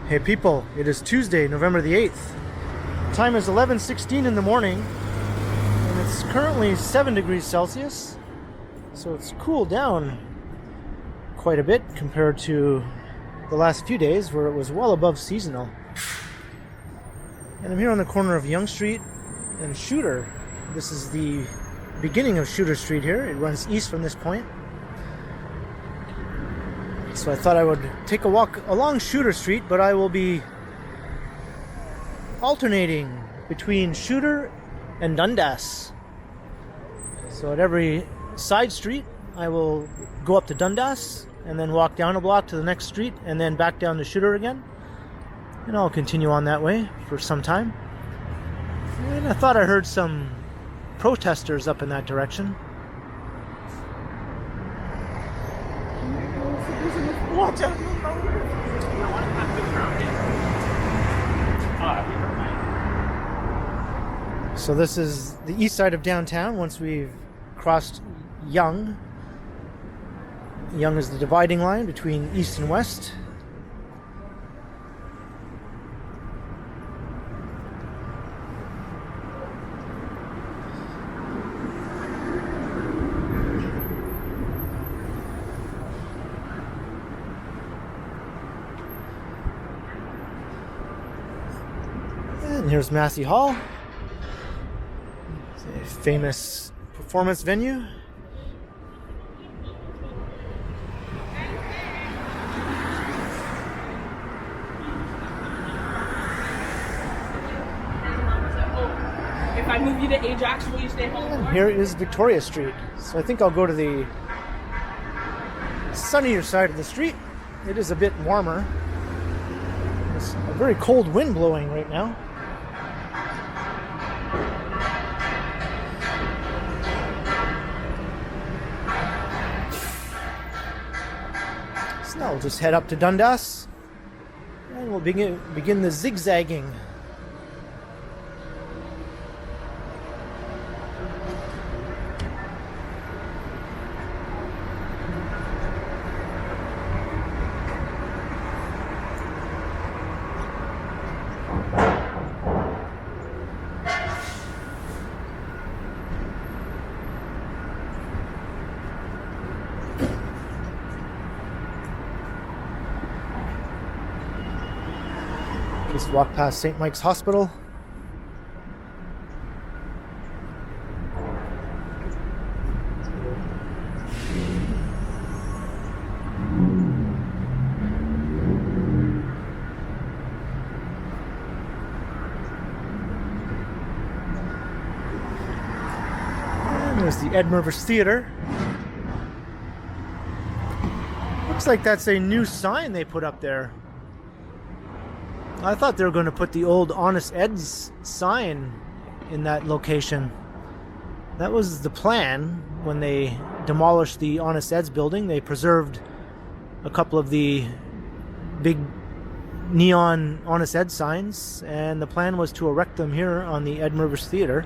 Hey people, it is Tuesday, November the 8th. Time is 11:16 in the morning, and it's currently 7 degrees Celsius, so it's cooled down quite a bit compared to the last few days where it was well above seasonal. And I'm here on the corner of Yonge Street and Shooter. This is the beginning of Shooter Street here. It runs east from this point. So I thought I would take a walk along Shooter Street, but I will be alternating between Shooter and Dundas. So at every side street, I will go up to Dundas and then walk down a block to the next street and then back down to Shooter again. And I'll continue on that way for some time. And I thought I heard some protesters up in that direction. Watch out! So this is the east side of downtown once we've crossed Yonge. Yonge is the dividing line between east and west. And here's Massey Hall, it's a famous performance venue. If I move you to Ajax, will you stay home? And here is Victoria Street. So I think I'll go to the sunnier side of the street. It is a bit warmer. There's a very cold wind blowing right now. So now we'll just head up to Dundas and we'll begin the zigzagging. Just walk past St. Mike's Hospital. And there's the Ed Mervis Theatre. Looks like that's a new sign they put up there. I thought they were going to put the old Honest Ed's sign in that location. That was the plan when they demolished the Honest Ed's building. They preserved a couple of the big neon Honest Ed signs, and the plan was to erect them here on the Ed Mervis Theatre.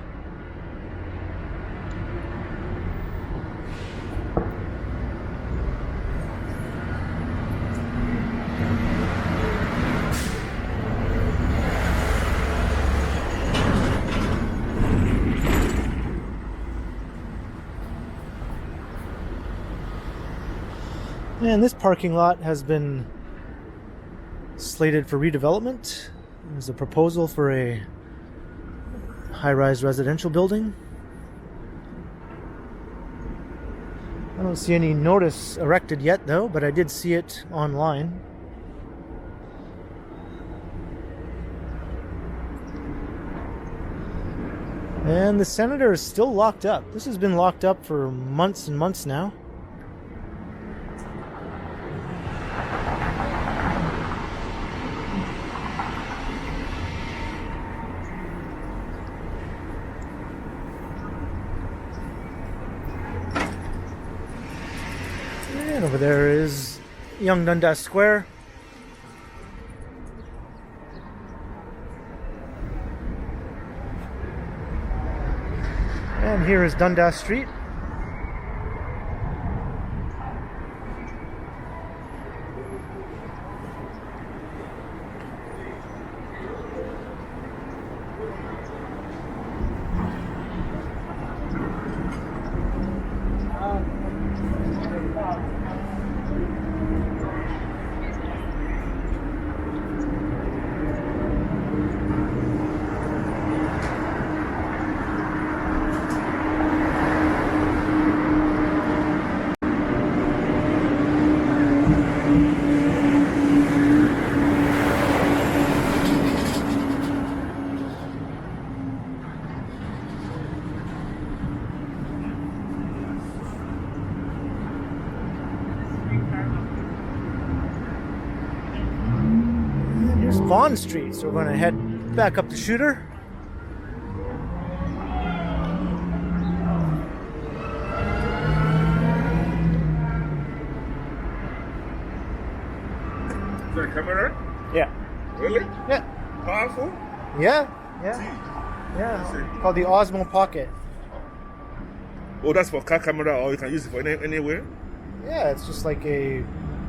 And this parking lot has been slated for redevelopment. There's a proposal for a high-rise residential building. I don't see any notice erected yet though, but I did see it online. And the senator is still locked up. This has been locked up for months and months now. And over there is Young Dundas Square. And here is Dundas Street. Bond Street, so we're going to head back up to Shooter. Is that a camera? Yeah. Really? Yeah. Powerful? Yeah. Gee. Yeah. Yeah. That's it. Called the Osmo Pocket. Oh, that's for car camera, or you can use it for anywhere? Yeah, it's just like a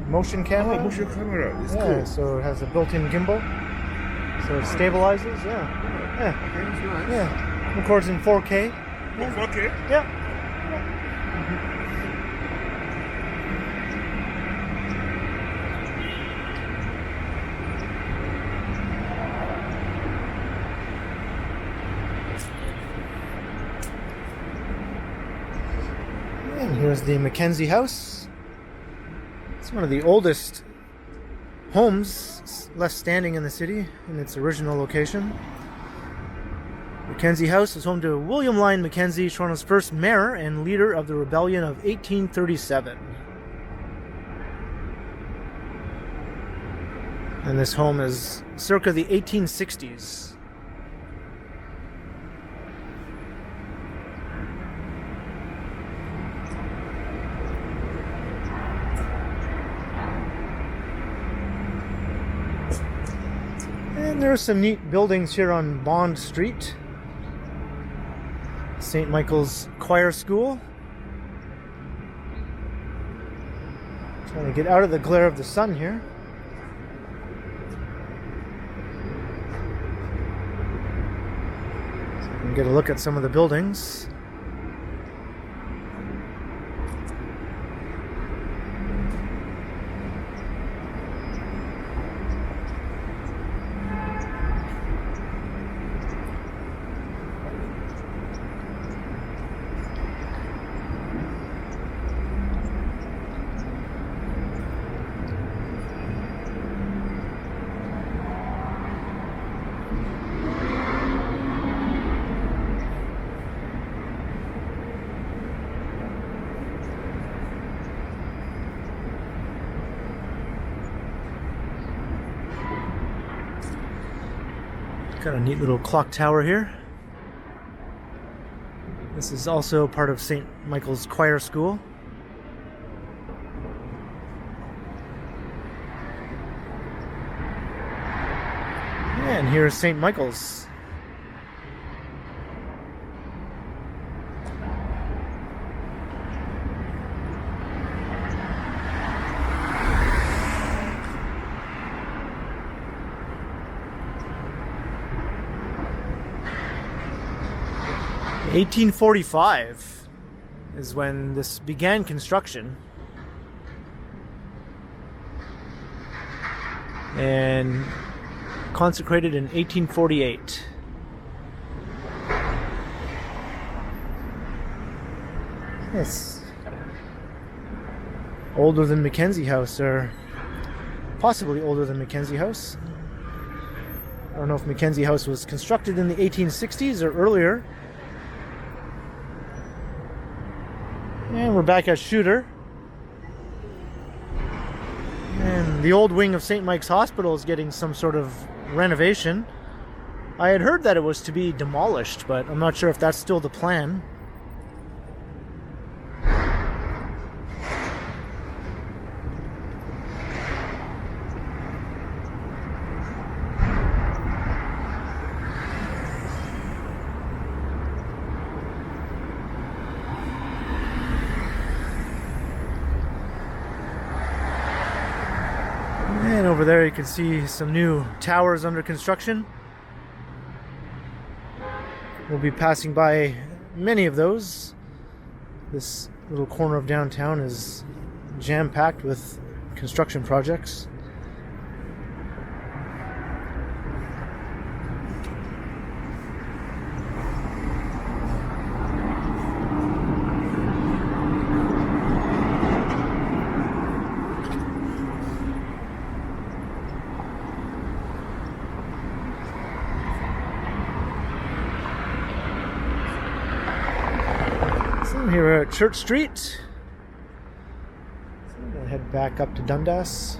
motion camera. Oh, motion camera. It's Yeah, cool. so it has a built-in gimbal. So it stabilizes. Yeah. Yeah. Okay, that's nice. Yeah. Records in 4K. Oh, okay. Yeah. And here's the Mackenzie House. It's one of the oldest homes left standing in the city in its original location. Mackenzie House is home to William Lyon Mackenzie, Toronto's first mayor and leader of the Rebellion of 1837. And this home is circa the 1860s. And there are some neat buildings here on Bond Street. St. Michael's Choir School. Trying to get out of the glare of the sun here. So we can get a look at some of the buildings. Got a neat little clock tower here. This is also part of St. Michael's Choir School. And here's St. Michael's. In 1845 is when this began construction, and consecrated in 1848. Yes, older than Mackenzie House, or possibly older than Mackenzie House. I don't know if Mackenzie House was constructed in the 1860s or earlier. And we're back at Shooter. And the old wing of St. Mike's Hospital is getting some sort of renovation. I had heard that it was to be demolished, but I'm not sure if that's still the plan. And over there you can see some new towers under construction. We'll be passing by many of those. This little corner of downtown is jam-packed with construction projects. Here we're at Church Street. So I'm gonna head back up to Dundas.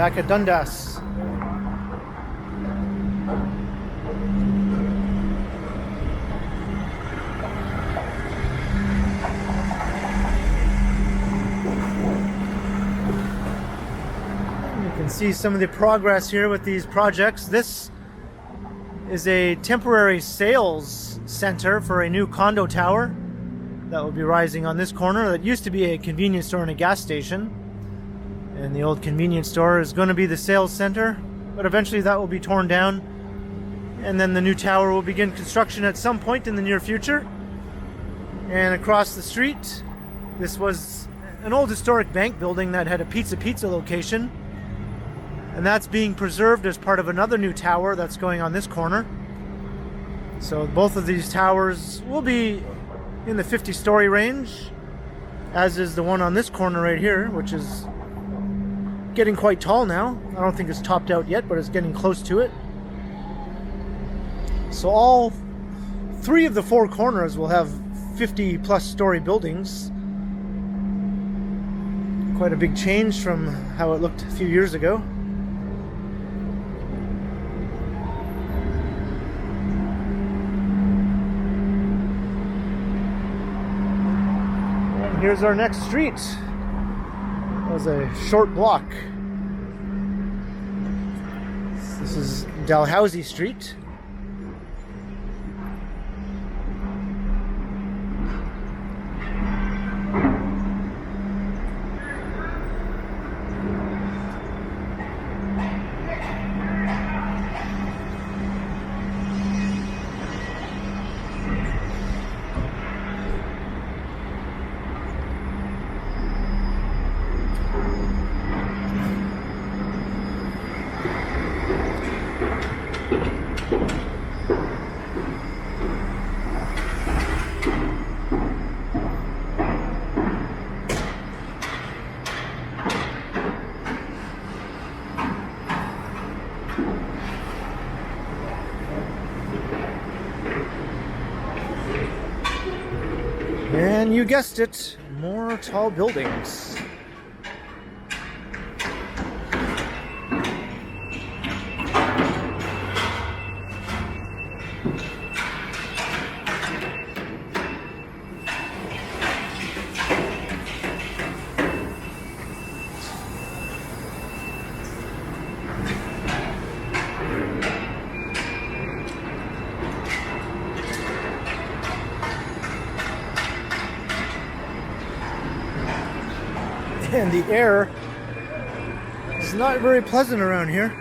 back at Dundas. You can see some of the progress here with these projects. This is a temporary sales center for a new condo tower that will be rising on this corner. That used to be a convenience store and a gas station. And the old convenience store is going to be the sales center, but eventually that will be torn down. And then the new tower will begin construction at some point in the near future. And across the street, this was an old historic bank building that had a pizza location. And that's being preserved as part of another new tower that's going on this corner. So both of these towers will be in the 50-story range, as is the one on this corner right here, which is getting quite tall now. I don't think it's topped out yet, but it's getting close to it. So all three of the four corners will have 50-plus story buildings. Quite a big change from how it looked a few years ago. And here's our next street. Was a short block. This is Dalhousie Street. And you guessed it, more tall buildings. And the air is not very pleasant around here.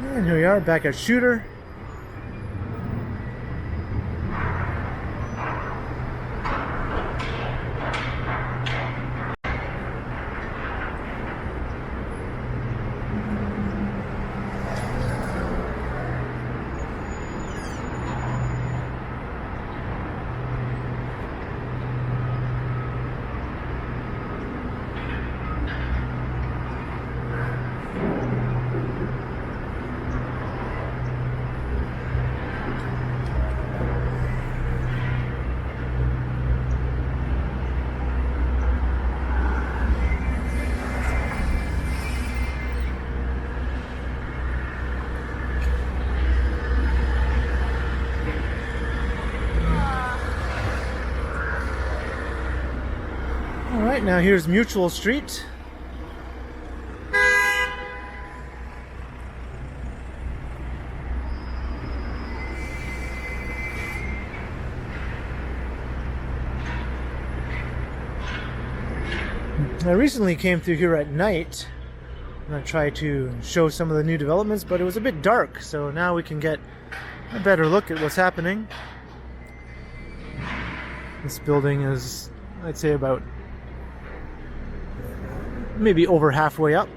And here we are back at Shooter. Alright, now here's Mutual Street. I recently came through here at night and I tried to show some of the new developments, but it was a bit dark, so now we can get a better look at what's happening. This building is, I'd say, about maybe over halfway up.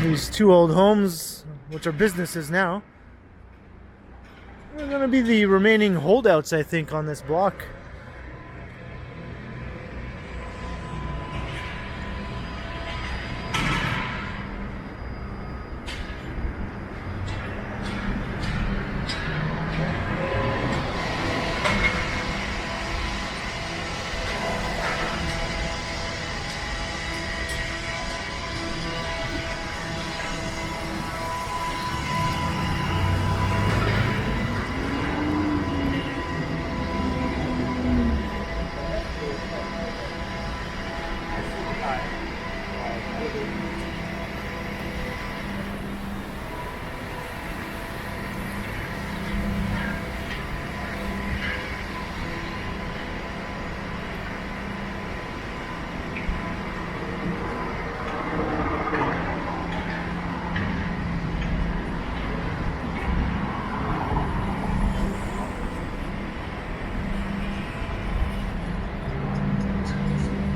These two old homes, which are businesses now, are going to be the remaining holdouts, I think, on this block.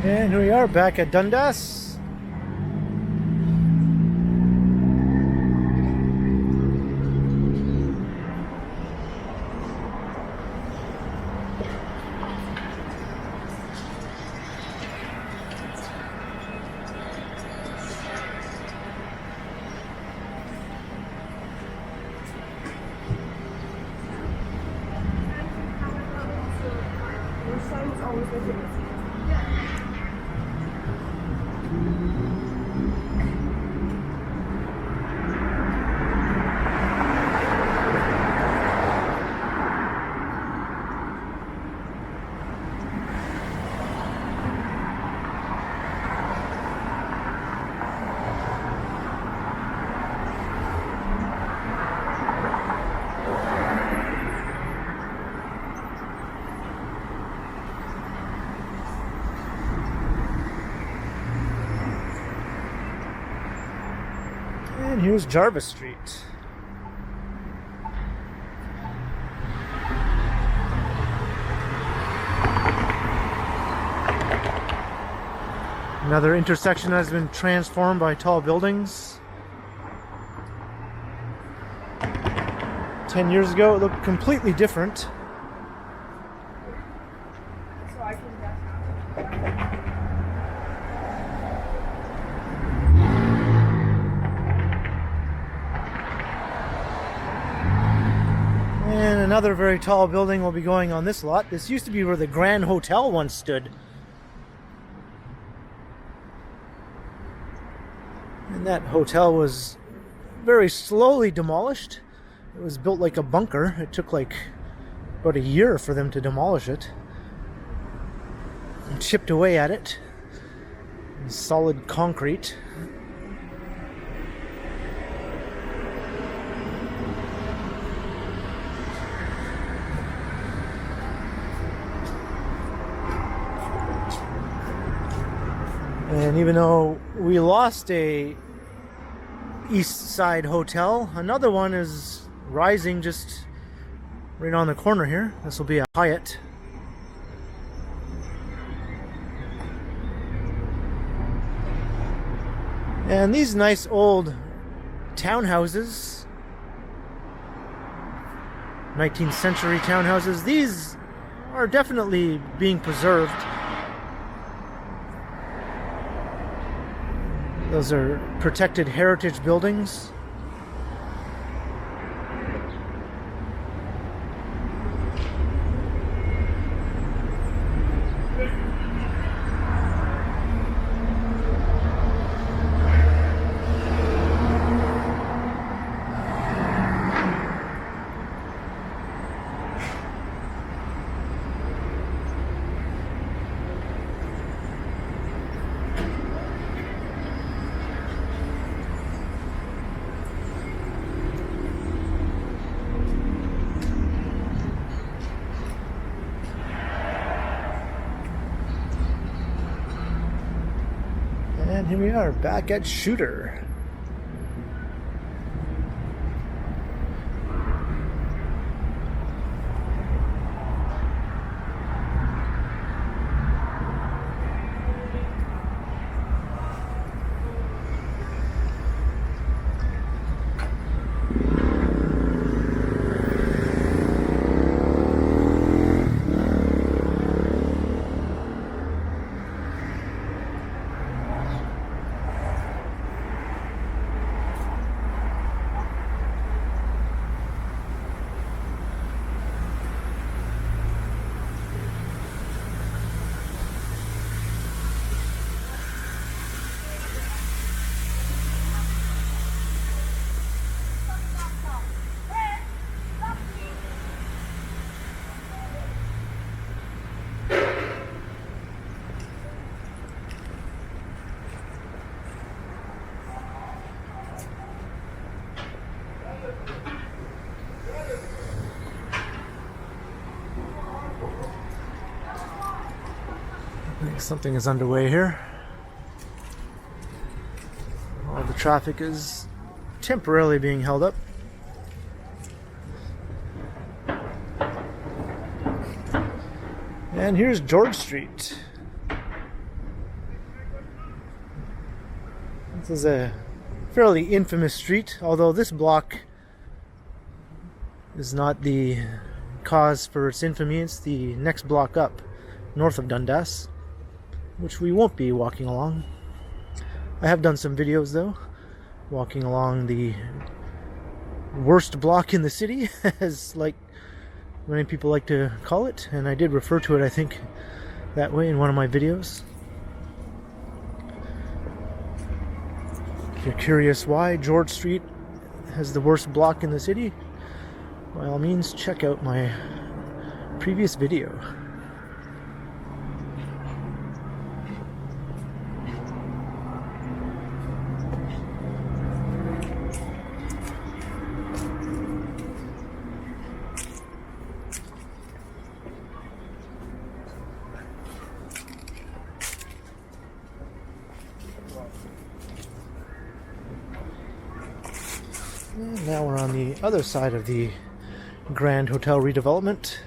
And here we are back at Dundas. And here's Jarvis Street. Another intersection has been transformed by tall buildings. 10 years ago, it looked completely different. And another very tall building will be going on this lot. This used to be where the Grand Hotel once stood. And that hotel was very slowly demolished. It was built like a bunker. It took like about a year for them to demolish it. And chipped away at it in solid concrete. And even though we lost a East Side hotel, another one is rising just right on the corner here. This will be a Hyatt. And these nice old townhouses, 19th century townhouses, these are definitely being preserved. Those are protected heritage buildings. And here we are back at Shooter. Something is underway here. All the traffic is temporarily being held up. And here's George Street. This is a fairly infamous street, although this block is not the cause for its infamy. It's the next block up, north of Dundas, which we won't be walking along. I have done some videos though, walking along the worst block in the city, as like many people like to call it, and I did refer to it, I think, that way in one of my videos. If you're curious why George Street has the worst block in the city, by all means check out my previous video. And now we're on the other side of the Grand Hotel redevelopment.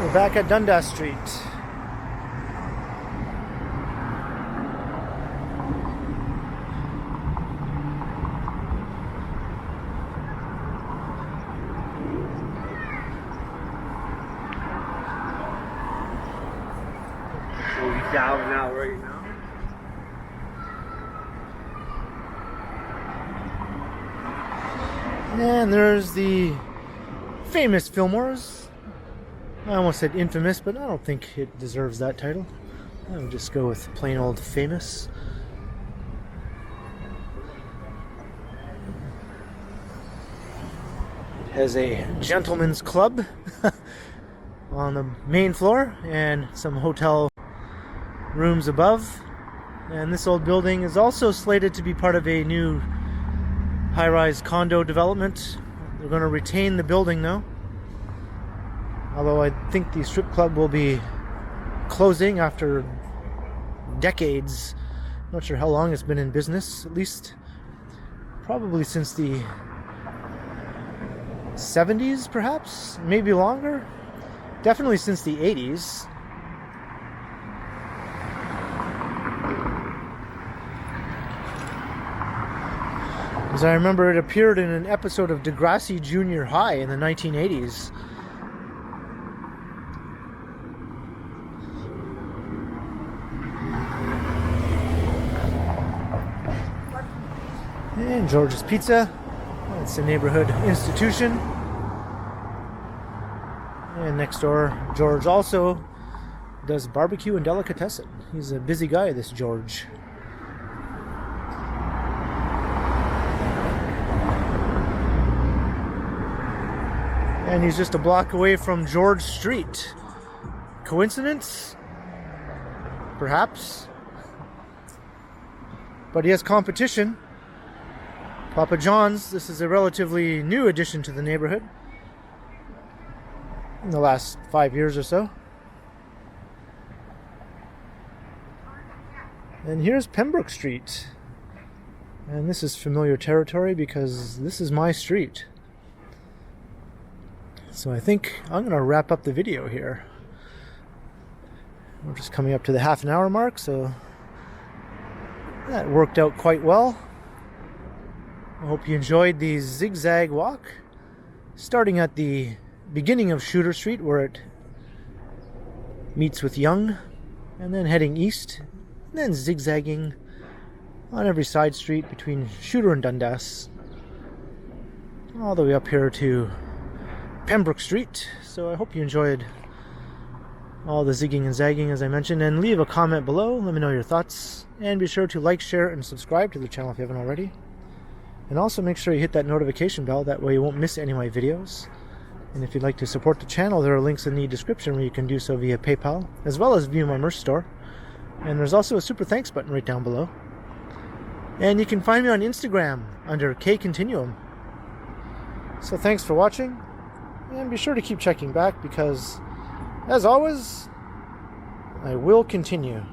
We're back at Dundas Street. So we diving out right now. And there's the famous Fillmore's. I almost said infamous, but I don't think it deserves that title. I would just go with plain old famous. It has a gentleman's club on the main floor and some hotel rooms above. And this old building is also slated to be part of a new high-rise condo development. They're going to retain the building though. Although I think the strip club will be closing after decades. Not sure how long it's been in business. At least probably since the 70s perhaps? Maybe longer? Definitely since the 80s. As I remember, it appeared in an episode of Degrassi Junior High in the 1980s. And George's Pizza. It's a neighborhood institution. And next door, George also does barbecue and delicatessen. He's a busy guy, this George. And he's just a block away from George Street. Coincidence? Perhaps. But he has competition. Papa John's. This is a relatively new addition to the neighborhood in the last 5 years or so. And here's Pembroke Street. And this is familiar territory because this is my street. So I think I'm going to wrap up the video here. We're just coming up to the half an hour mark, so that worked out quite well. I hope you enjoyed the zigzag walk, starting at the beginning of Shooter Street where it meets with Yonge, and then heading east, and then zigzagging on every side street between Shooter and Dundas, all the way up here to Pembroke Street. So I hope you enjoyed all the zigging and zagging as I mentioned, and leave a comment below, let me know your thoughts, and be sure to like, share, and subscribe to the channel if you haven't already. And also make sure you hit that notification bell, that way you won't miss any of my videos. And if you'd like to support the channel, there are links in the description where you can do so via PayPal, as well as via my merch store. And there's also a super thanks button right down below. And you can find me on Instagram under KContinuum. So thanks for watching, and be sure to keep checking back because, as always, I will continue.